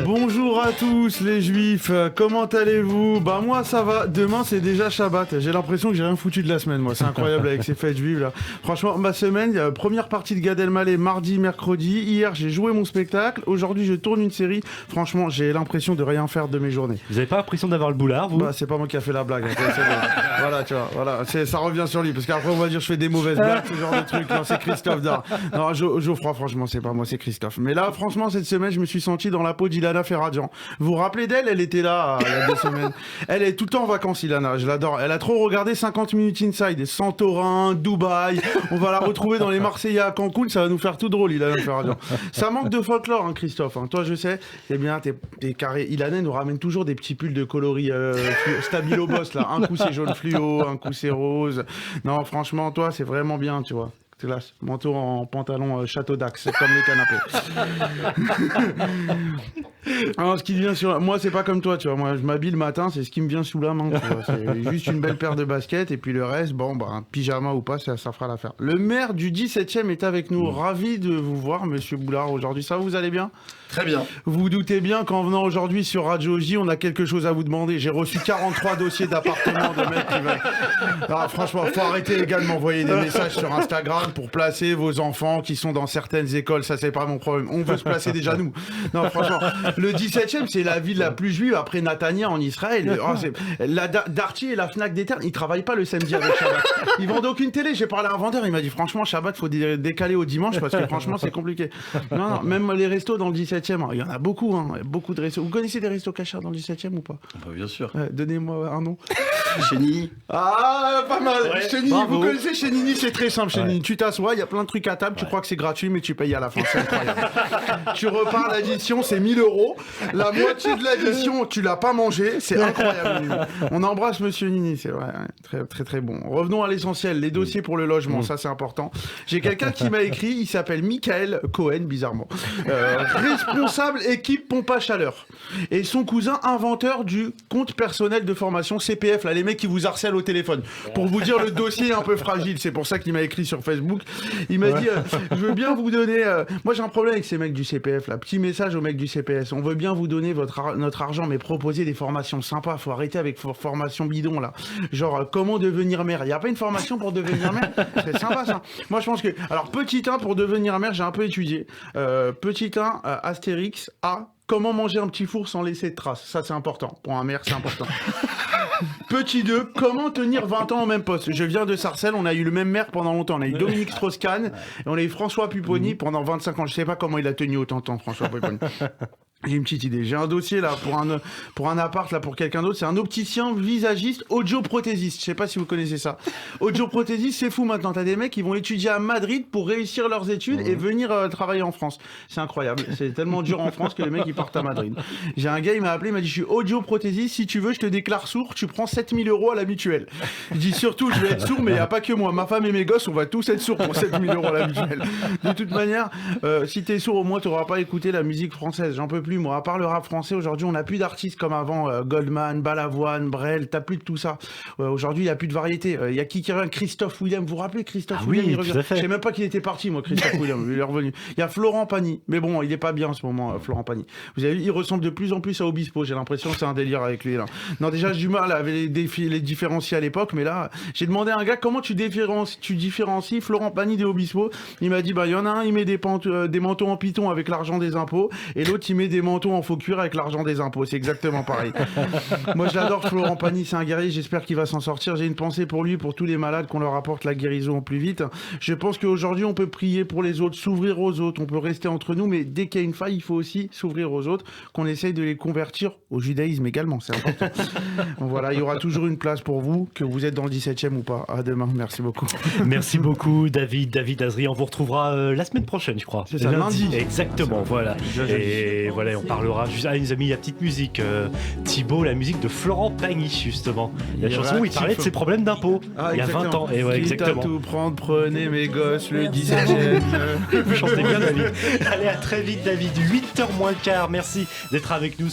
Bonjour à tous les juifs, comment allez-vous? Bah moi ça va, demain c'est déjà Shabbat, j'ai l'impression que j'ai rien foutu de la semaine moi, c'est incroyable avec ces fêtes juives là. Franchement ma semaine, il y a la première partie de Gad Elmaleh mardi, mercredi, hier j'ai joué mon spectacle, aujourd'hui je tourne une série, franchement j'ai l'impression de rien faire de mes journées. Vous avez pas l'impression d'avoir le boulard vous? Bah c'est pas moi qui a fait la blague, voilà tu vois, voilà, ça revient sur lui, parce qu'après on va dire je fais des mauvaises blagues, ce genre de truc, non c'est Christophe Dar. Non Geoffroy franchement c'est pas moi, c'est Christophe. Mais là franchement cette semaine je me suis senti dans la peau d'Ilana Ferradian. Vous vous rappelez d'elle? Elle était là il y a 2 semaines. Elle est tout le temps en vacances, Ilana. Je l'adore. Elle a trop regardé 50 minutes inside. Santorin, Dubaï. On va la retrouver dans les Marseillais à Cancun. Ça va nous faire tout drôle, Ilana Ferradian. Ça manque de folklore, hein, Christophe. Hein. Toi, je sais. Eh bien, t'es carré. Ilana nous ramène toujours des petits pulls de coloris Stabilo Boss, là. Un coup, c'est jaune fluo. Un coup, c'est rose. Non, franchement, toi, c'est vraiment bien, tu vois. Classe. Manteau en pantalon Château d'Axe, comme les canapés. Alors, ce qui vient sur moi, c'est pas comme toi, tu vois. Moi, je m'habille le matin, c'est ce qui me vient sous la main. Tu vois. C'est juste une belle paire de baskets et puis le reste, bon, bah, un pyjama ou pas, ça fera l'affaire. Le maire du 17e est avec nous. Ravi de vous voir, Monsieur Boulard, aujourd'hui. Ça, vous allez bien? Très bien. Vous vous doutez bien qu'en venant aujourd'hui sur Radio J, on a quelque chose à vous demander. J'ai reçu 43 dossiers d'appartements de mecs qui veulent. Alors, franchement, faut arrêter les gars de m'envoyer des messages sur Instagram pour placer vos enfants qui sont dans certaines écoles. Ça, c'est pas mon problème. On veut se placer déjà nous. Non, franchement, le 17e, c'est la ville la plus juive après Natania en Israël. Oh, la Darty et la Fnac d'Éterne, ils travaillent pas le samedi avec Shabbat. Ils vendent aucune télé. J'ai parlé à un vendeur, il m'a dit franchement, Shabbat, faut décaler au dimanche parce que franchement, c'est compliqué. Non, même les restos dans le 17e, il y en a beaucoup, hein. Beaucoup de restos. Vous connaissez des restos cachers dans le 17e ou pas? Bah, bien sûr. Donnez-moi un nom. Chenille. Ah, pas mal. Ouais, Chenille, bravo. vous connaissez Chenille, c'est très simple. Chenille, tu t'assois, il y a plein de trucs à table, tu crois que c'est gratuit, mais tu payes à la fin. C'est incroyable. Tu repars, l'addition, c'est 1 000 €. La moitié de l'addition, tu l'as pas mangé. C'est incroyable. Nini. On embrasse Monsieur Nini, c'est vrai. Très, très, très bon. Revenons à l'essentiel, les dossiers pour le logement, ça c'est important. J'ai quelqu'un qui m'a écrit, il s'appelle Michael Cohen, bizarrement. Responsable équipe pompe à chaleur. Et son cousin inventeur du compte personnel de formation CPF, là, les mecs qui vous harcèlent au téléphone. Pour vous dire, le dossier est un peu fragile. C'est pour ça qu'il m'a écrit sur Facebook. Il m'a dit, je veux bien vous donner... Moi, j'ai un problème avec ces mecs du CPF, là. Petit message aux mecs du CPS. On veut bien vous donner notre argent, mais proposer des formations sympas. Faut arrêter avec formation bidon, là. Genre, comment devenir maire. Il n'y a pas une formation pour devenir maire? C'est sympa, ça. Moi, je pense que... Alors, petit 1, pour devenir maire, j'ai un peu étudié. Petit 1, Astérix, A. Comment manger un petit four sans laisser de traces. Ça, c'est important. Pour un maire, c'est important. Petit 2, comment tenir 20 ans au même poste. Je viens de Sarcelles, on a eu le même maire pendant longtemps. On a eu Dominique Strauss-Kahn et on a eu François Pupponi pendant 25 ans. Je sais pas comment il a tenu autant de temps, François Pupponi. J'ai une petite idée. J'ai un dossier là pour un appart là pour quelqu'un d'autre. C'est un opticien visagiste audioprothésiste. Je sais pas si vous connaissez ça. Audioprothésiste, c'est fou maintenant. T'as des mecs qui vont étudier à Madrid pour réussir leurs études et venir travailler en France. C'est incroyable. C'est tellement dur en France que les mecs ils partent à Madrid. J'ai un gars, il m'a appelé, il m'a dit je suis audioprothésiste. Si tu veux, je te déclare sourd. Tu prends 7 000 € à la mutuelle. Je dis surtout, je vais être sourd, mais il y a pas que moi. Ma femme et mes gosses, on va tous être sourds pour 7 000 € à la mutuelle. De toute manière, si t'es sourd, au moins t'auras pas écouté la musique française. J'en peux plus. Moi, à part le rap français, aujourd'hui, on n'a plus d'artistes comme avant. Goldman, Balavoine, Brel, t'as plus de tout ça. Aujourd'hui, il n'y a plus de variété. Il y a qui revient? Christophe Willem. Vous vous rappelez Christophe Willem? Il revient. Je sais même pas qu'il était parti, moi, Christophe Willem. Il est revenu. Il y a Florent Pagny. Mais bon, il est pas bien en ce moment, Florent Pagny. Vous avez vu, il ressemble de plus en plus à Obispo. J'ai l'impression que c'est un délire avec lui, là. Non, déjà, j'ai du mal avec les différencier à l'époque, mais là, j'ai demandé à un gars comment tu différencies Florent Pagny des Obispo. Il m'a dit, bah, il y en a un, il met des manteaux en python avec l'argent des impôts, et l'autre, il met des manteaux en faux cuir avec l'argent des impôts. C'est exactement pareil. Moi, je l'adore, Florent Pagny, c'est un guerrier, j'espère qu'il va s'en sortir. J'ai une pensée pour lui, pour tous les malades, qu'on leur apporte la guérison au plus vite. Je pense qu'aujourd'hui, on peut prier pour les autres, s'ouvrir aux autres, on peut rester entre nous, mais dès qu'il y a une faille, il faut aussi s'ouvrir aux autres, qu'on essaye de les convertir au judaïsme également, c'est important. Donc voilà, il y aura toujours une place pour vous, que vous êtes dans le 17e ou pas. À demain, merci beaucoup. Merci beaucoup David Azri. On vous retrouvera la semaine prochaine, je crois. C'est ça, lundi. Exactement, voilà. Et voilà, on parlera juste... Ah, il nous a mis la petite musique. Thibaut, la musique de Florent Pagny, justement. La chanson où il parlait de ses problèmes d'impôts. Il y a 20 ans. Et ouais, exactement. Quitte à tout prendre, prenez mes gosses, le 17e. Vous chantez bien, David. Allez, à très vite, David. 8h moins le quart. Merci d'être avec nous.